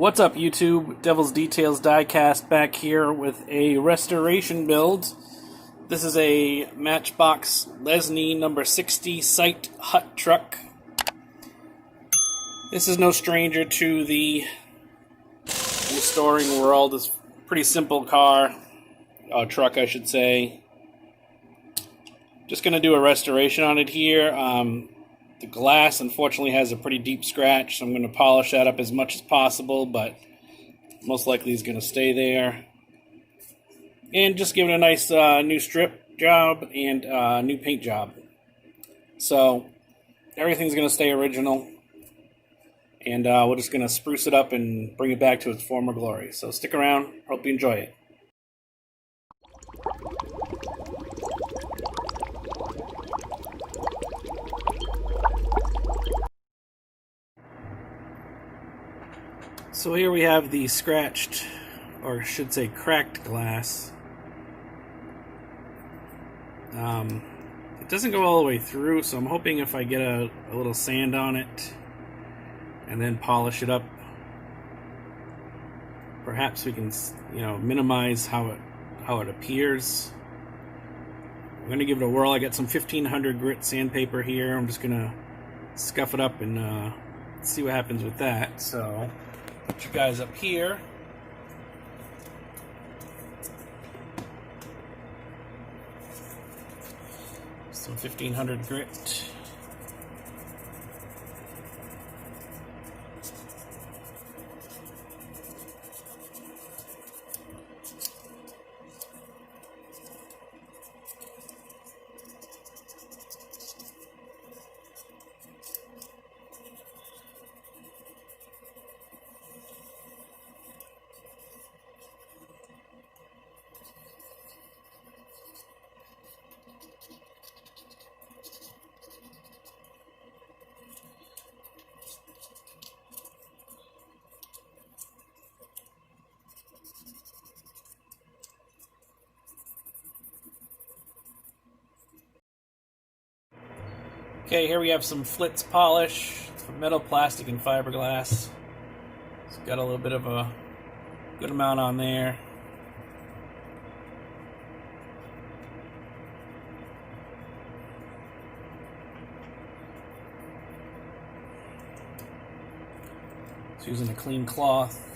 What's up, YouTube? Devil's Details Diecast back here with a restoration build. This is a Matchbox Lesney number 60 Sight Hut truck. This is no stranger to the restoring world. It's a pretty simple truck I should say. Just going to do a restoration on it here. The glass, unfortunately, has a pretty deep scratch, so I'm going to polish that up as much as possible, but most likely is going to stay there. And just give it a nice new strip job and new paint job. So everything's going to stay original, and we're just going to spruce it up and bring it back to its former glory. So stick around. Hope you enjoy it. So here we have the scratched, or I should say cracked glass. It doesn't go all the way through, so I'm hoping if I get a little sand on it and then polish it up, perhaps we can, minimize how it appears. I'm going to give it a whirl. I got some 1500 grit sandpaper here. I'm just going to scuff it up and see what happens with that. So put you guys up here. Some 1500 grit. Okay, here we have some Flitz polish for metal, plastic, and fiberglass. It's got a little bit of a good amount on there. It's using a clean cloth.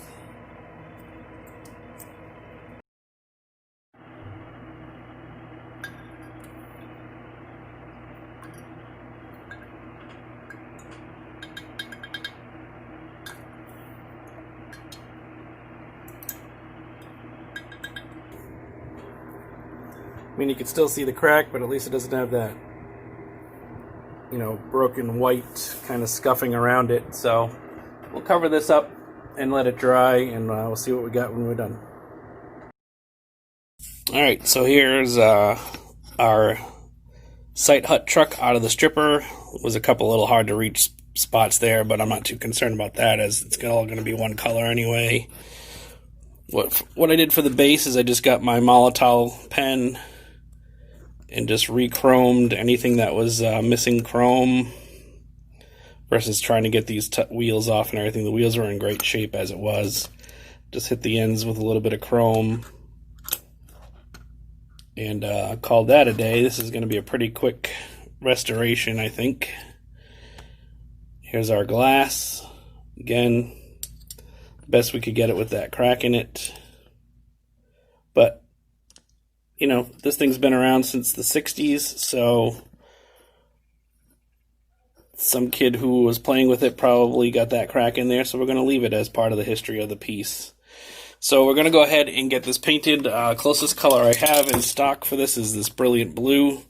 I mean, you can still see the crack, but at least it doesn't have that, broken white kind of scuffing around it. So we'll cover this up and let it dry, and we'll see what we got when we're done. Alright, so here's our Sight Hut truck out of the stripper. It was a couple little hard to reach spots there, but I'm not too concerned about that, as it's all going to be one color anyway. What I did for the base is I just got my Molotov pen and just re-chromed anything that was missing chrome, versus trying to get these wheels off and everything. The wheels were in great shape as it was. Just hit the ends with a little bit of chrome, and called that a day. This is going to be a pretty quick restoration, I think. Here's our glass. Again, best we could get it with that crack in it. But this thing's been around since the 60s, so some kid who was playing with it probably got that crack in there, so we're going to leave it as part of the history of the piece. So we're going to go ahead and get this painted. Closest color I have in stock for this is this brilliant blue,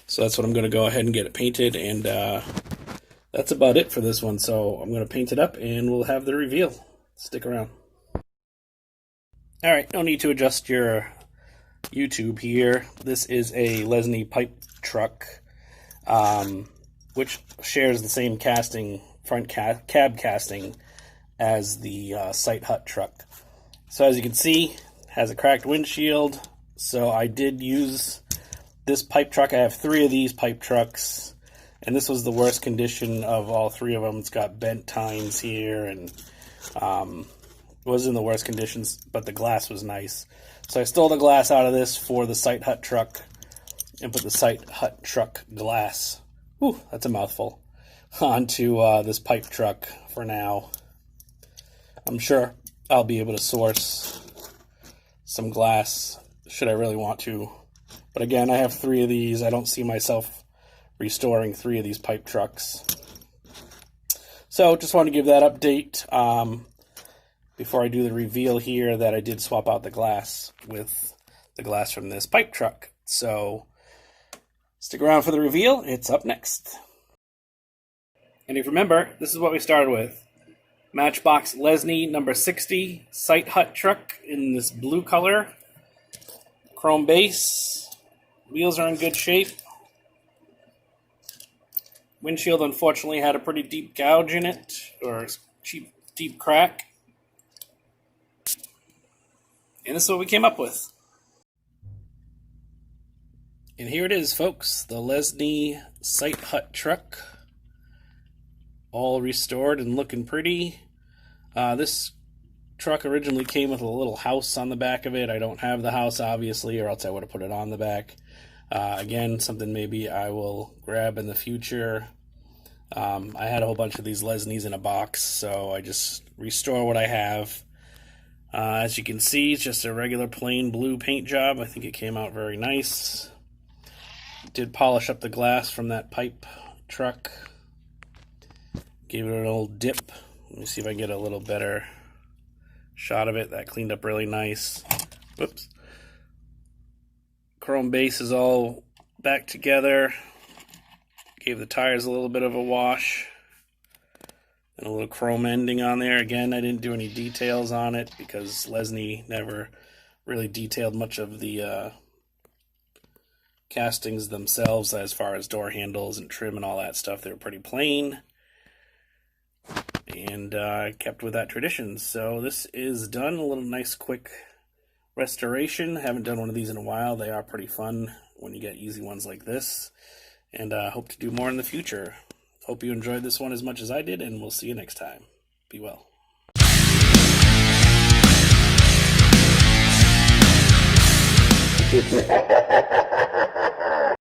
so that's what I'm going to go ahead and get it painted, and that's about it for this one. So I'm going to paint it up and we'll have the reveal. Stick around. Alright, no need to adjust your YouTube here. This is a Lesney pipe truck, which shares the same front cab casting as the Sight Hut truck. So as you can see, has a cracked windshield. So I did use this pipe truck. I have 3 of these pipe trucks, and this was the worst condition of all 3 of them. It's got bent tines here, and It was in the worst conditions, but the glass was nice. So I stole the glass out of this for the Sight Hut truck and put the Sight Hut truck glass, whew, that's a mouthful, onto this pipe truck for now. I'm sure I'll be able to source some glass should I really want to. But again, I have 3 of these. I don't see myself restoring 3 of these pipe trucks. So just wanted to give that update before I do the reveal here that I did swap out the glass with the glass from this pipe truck. So stick around for the reveal. It's up next. And if you remember, this is what we started with. Matchbox Lesney number 60 Sight Hut truck in this blue color. Chrome base. Wheels are in good shape. Windshield unfortunately had a pretty deep gouge in it, or deep crack. And this is what we came up with. And here it is, folks, the Lesney Sight Hut truck. All restored and looking pretty. This truck originally came with a little house on the back of it. I don't have the house, obviously, or else I would have put it on the back. Again, something maybe I will grab in the future. I had a whole bunch of these Lesneys in a box, so I just restore what I have. As you can see, it's just a regular plain blue paint job. I think it came out very nice. Did polish up the glass from that pipe truck. Gave it an old dip. Let me see if I can get a little better shot of it. That cleaned up really nice. Whoops. Chrome base is all back together. Gave the tires a little bit of a wash. And a little chrome ending on there. Again, I didn't do any details on it because Lesney never really detailed much of the castings themselves as far as door handles and trim and all that stuff. They were pretty plain. And I kept with that tradition. So this is done. A little nice quick restoration. Haven't done one of these in a while. They are pretty fun when you get easy ones like this. And hope to do more in the future. Hope you enjoyed this one as much as I did, and we'll see you next time. Be well.